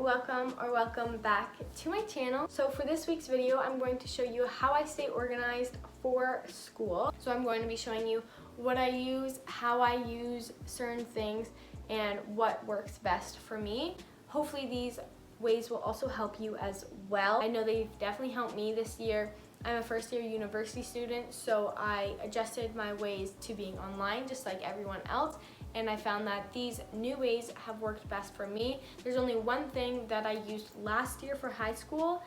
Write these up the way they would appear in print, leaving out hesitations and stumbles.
welcome back to my channel. So for this week's video, I'm going to show you how I stay organized for school. So I'm going to be showing you what I use, how I use certain things, and what works best for me. Hopefully these ways will also help you as well. I know they've definitely helped me this year. I'm a first year university student, so I adjusted my ways to being online just like everyone else, and I found that these new ways have worked best for me. There's only one thing that I used last year for high school,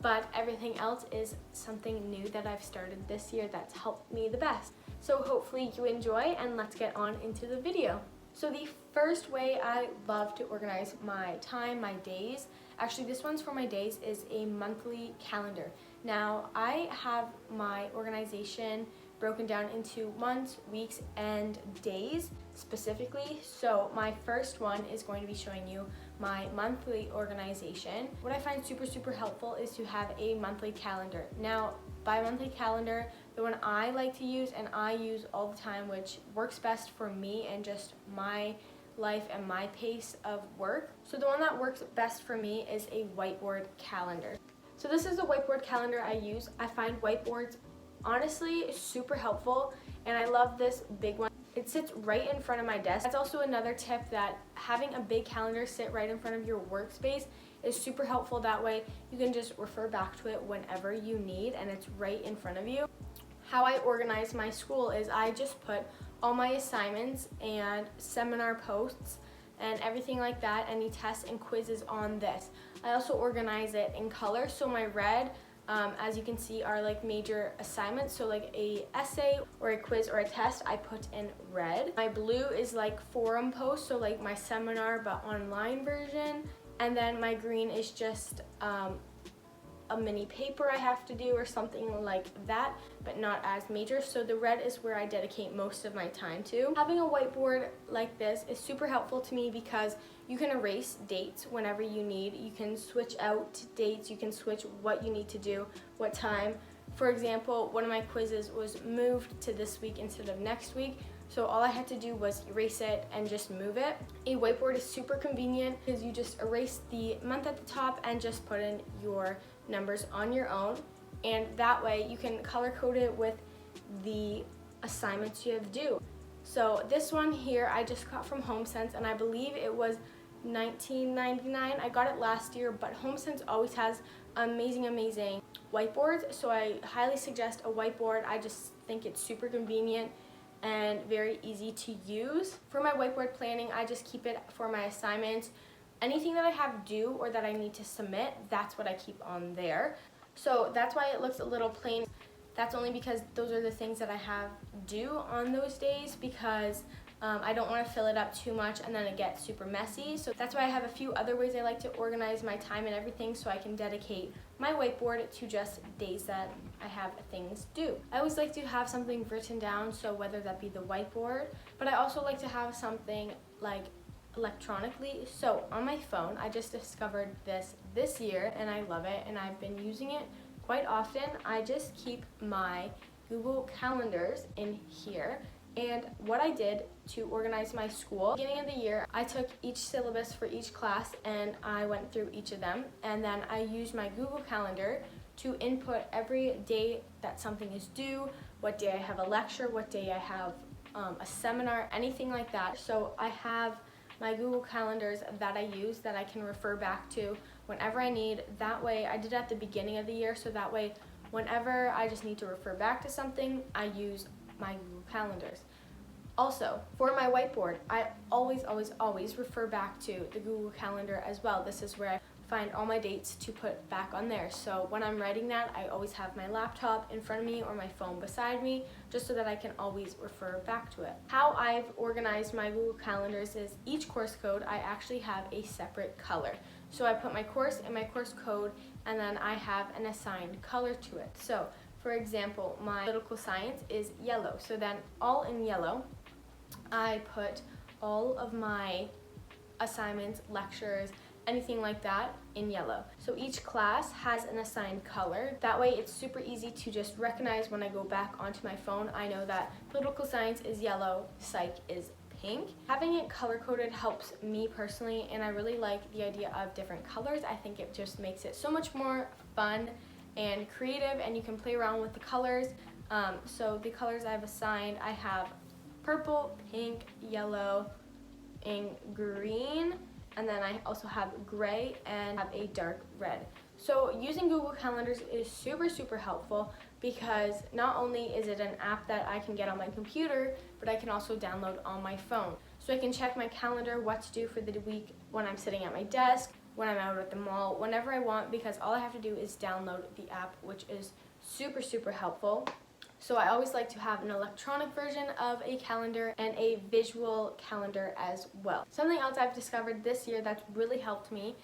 but everything else is something new that I've started this year that's helped me the best. So hopefully you enjoy, and let's get on into the video. So the first way I love to organize my time, my days, actually this one's for my days, is a monthly calendar. Now I have my organization broken down into months, weeks, and days specifically. So my first one is going to be showing you my monthly organization. What I find super helpful is to have a monthly calendar. Now by monthly calendar, the one I like to use and I use all the time, which works best for me and just my life and my pace of work. So the one that works best for me is a whiteboard calendar. So this is the whiteboard calendar I use. I find whiteboards honestly super helpful, and I love this big one. It sits right in front of my desk. That's also another tip, that having a big calendar sit right in front of your workspace is super helpful. That way you can just refer back to it whenever you need, and it's right in front of you. How I organize my school is I just put all my assignments and seminar posts and everything like that, any tests and quizzes on this. I also organize it in color. So my red, as you can see, are like major assignments. So like a essay or a quiz or a test, I put in red. My blue is like forum posts, so like my seminar but online version. And then my green is just a mini paper I have to do or something like that, but not as major. So the red is where I dedicate most of my time to. Having a whiteboard like this is super helpful to me because you can erase dates whenever you need. You can switch out dates, you can switch what you need to do, what time. For example, one of my quizzes was moved to this week instead of next week, so all I had to do was erase it and just move it. A whiteboard is super convenient because you just erase the month at the top and just put in your numbers on your own, and that way you can color code it with the assignments you have due. So this one here I just got from HomeSense, and I believe it was $19.99. I got it last year, but HomeSense always has amazing whiteboards, so I highly suggest a whiteboard. I just think it's super convenient and very easy to use. For my whiteboard planning, I just keep it for my assignments. Anything that I have due or that I need to submit, that's what I keep on there. So that's why it looks a little plain. That's only because those are the things that I have due on those days, because I don't want to fill it up too much and then it gets super messy. So that's why I have a few other ways I like to organize my time and everything, so I can dedicate my whiteboard to just days that I have things due. I always like to have something written down, so whether that be the whiteboard, but I also like to have something like electronically. So on my phone, I just discovered this year and I love it, and I've been using it quite often. I just keep my Google calendars in here. And what I did to organize my school, beginning of the year, I took each syllabus for each class and I went through each of them, and then I used my Google calendar to input every day that something is due, what day I have a lecture, what day I have a seminar, anything like that. So I have my Google calendars that I use that I can refer back to whenever I need. That way, I did it at the beginning of the year, so that way whenever I just need to refer back to something, I use my Google calendars. Also, for my whiteboard, I always refer back to the Google calendar as well. This is where I find all my dates to put back on there. So when I'm writing that, I always have my laptop in front of me or my phone beside me, just so that I can always refer back to it. How I've organized my Google calendars is each course code, I actually have a separate color. So I put my course in my course code, and then I have an assigned color to it. So for example, my political science is yellow, so then all in yellow, I put all of my assignments, lectures, anything like that in yellow. So each class has an assigned color. That way it's super easy to just recognize when I go back onto my phone. I know that political science is yellow, psych is pink. Having it color-coded helps me personally, and I really like the idea of different colors. I think it just makes it so much more fun and creative, and you can play around with the colors. So the colors I've assigned, I have purple, pink, yellow, and green, and then I also have gray and have a dark red. So using Google Calendars is super helpful because not only is it an app that I can get on my computer, but I can also download on my phone. So I can check my calendar, what to do for the week when I'm sitting at my desk, when I'm out at the mall, whenever I want, because all I have to do is download the app, which is super helpful. So I always like to have an electronic version of a calendar and a visual calendar as well. Something else I've discovered this year that's really helped me,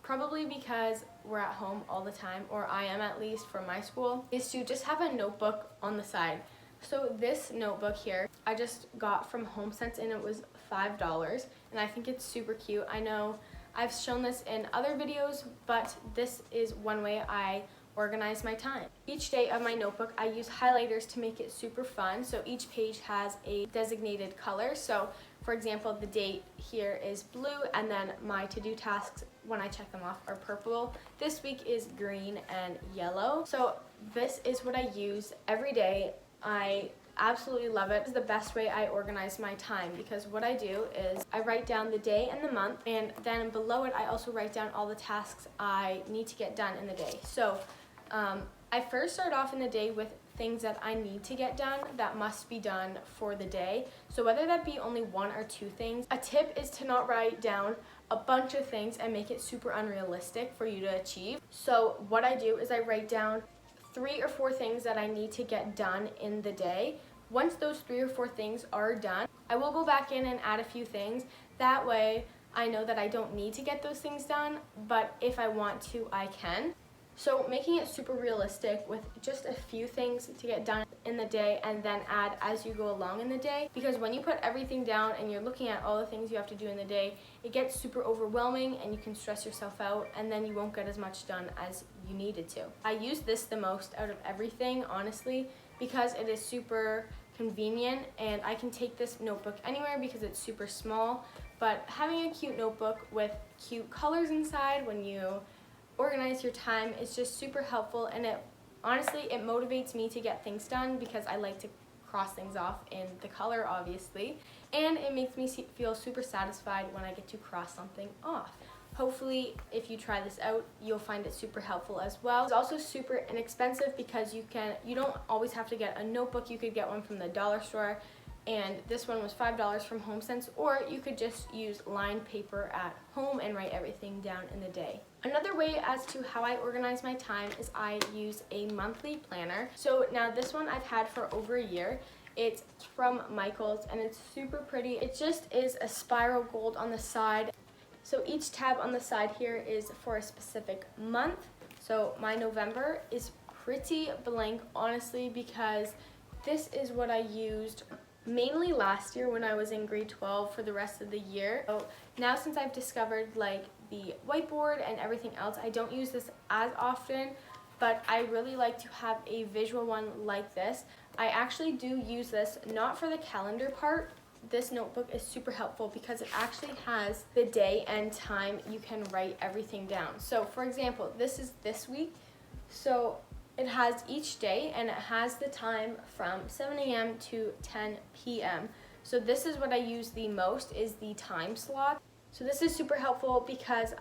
probably because we're at home all the time, or I am at least from my school, is to just have a notebook on the side. So this notebook here, I just got from HomeSense and it was $5, and I think it's super cute. I know I've shown this in other videos, but this is one way I organize my time. Each day of my notebook, I use highlighters to make it super fun. So each page has a designated color. So for example, the date here is blue, and then my to-do tasks, when I check them off, are purple. This week is green and yellow. So this is what I use every day. I absolutely love it. It's the best way I organize my time, because what I do is I write down the day and the month, and then below it I also write down all the tasks I need to get done in the day. So I first start off in the day with things that I need to get done that must be done for the day. So whether that be only one or two things, a tip is to not write down a bunch of things and make it super unrealistic for you to achieve. So what I do is I write down 3 or 4 things that I need to get done in the day. Once those 3 or 4 things are done, I will go back in and add a few things. That way I know that I don't need to get those things done, but if I want to, I can. So making it super realistic with just a few things to get done in the day, and then add as you go along in the day, because when you put everything down and you're looking at all the things you have to do in the day, it gets super overwhelming and you can stress yourself out, and then you won't get as much done as you needed to. I use this the most out of everything, honestly, because it is super convenient and I can take this notebook anywhere because it's super small. But having a cute notebook with cute colors inside when you organize your time is just super helpful, and it honestly, it motivates me to get things done because I like to cross things off in the color, obviously, and it makes me feel super satisfied when I get to cross something off. Hopefully, if you try this out, you'll find it super helpful as well. It's also super inexpensive because you don't always have to get a notebook. You could get one from the dollar store, and this one was $5 from HomeSense, or you could just use lined paper at home and write everything down in the day. Another way as to how I organize my time is I use a monthly planner. So now this one I've had for over a year. It's from Michaels and it's super pretty. It just is a spiral gold on the side. So each tab on the side here is for a specific month. So my November is pretty blank, honestly, because this is what I used mainly last year when I was in grade 12 for the rest of the year. So now, since I've discovered like the whiteboard and everything else, I don't use this as often, but I really like to have a visual one like this. I actually do use this not for the calendar part. This notebook is super helpful because it actually has the day and time you can write everything down. So for example, this is this week. So it has each day and it has the time from 7 a.m. to 10 p.m. So this is what I use the most, is the time slot. So this is super helpful because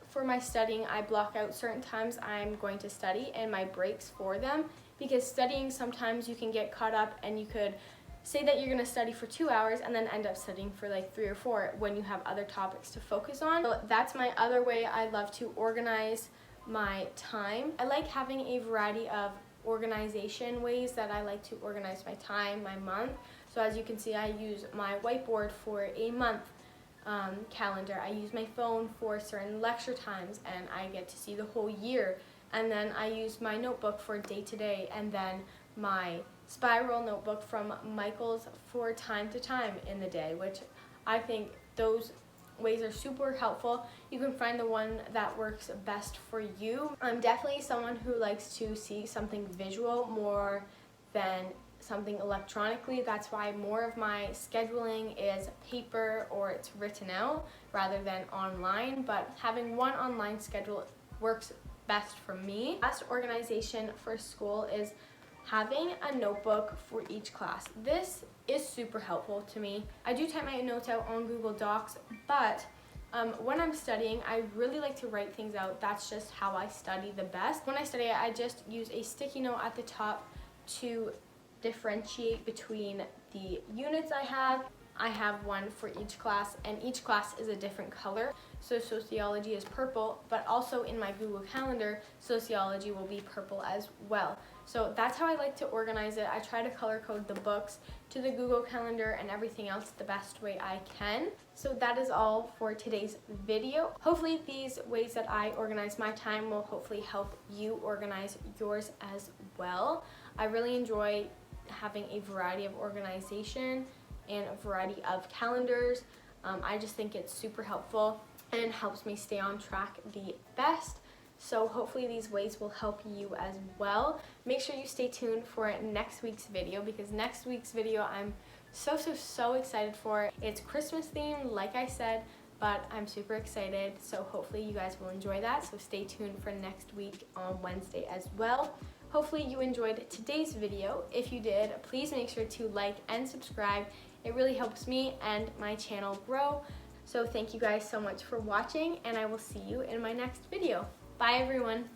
for my studying, I block out certain times I'm going to study and my breaks for them, because studying, sometimes you can get caught up and you could say that you're going to study for 2 hours and then end up studying for like 3 or 4 when you have other topics to focus on. So that's my other way I love to organize my time. I like having a variety of organization ways that I like to organize my time, my month. So as you can see, I use my whiteboard for a month calendar. I use my phone for certain lecture times and I get to see the whole year. And then I use my notebook for day to day, and then my spiral notebook from Michaels for time to time in the day, which I think those ways are super helpful. You can find the one that works best for you. I'm definitely someone who likes to see something visual more than something electronically. That's why more of my scheduling is paper or it's written out rather than online, but having one online schedule works best for me. Best organization for school is having a notebook for each class. This is super helpful to me. I do type my notes out on Google Docs, but when I'm studying, I really like to write things out. That's just how I study the best. When I study, I just use a sticky note at the top to differentiate between the units I have. I have one for each class, and each class is a different color. So sociology is purple, but also in my Google Calendar, sociology will be purple as well. So that's how I like to organize it. I try to color code the books to the Google Calendar and everything else the best way I can. So that is all for today's video. Hopefully these ways that I organize my time will hopefully help you organize yours as well. I really enjoy having a variety of organization and a variety of calendars. I just think it's super helpful and helps me stay on track the best. So hopefully these ways will help you as well. Make sure you stay tuned for next week's video, because next week's video I'm so excited for. It's Christmas themed, like I said, but I'm super excited. So hopefully you guys will enjoy that. So stay tuned for next week on Wednesday as well. Hopefully you enjoyed today's video. If you did, please make sure to like and subscribe. It really helps me and my channel grow. So thank you guys so much for watching, and I will see you in my next video. Bye everyone.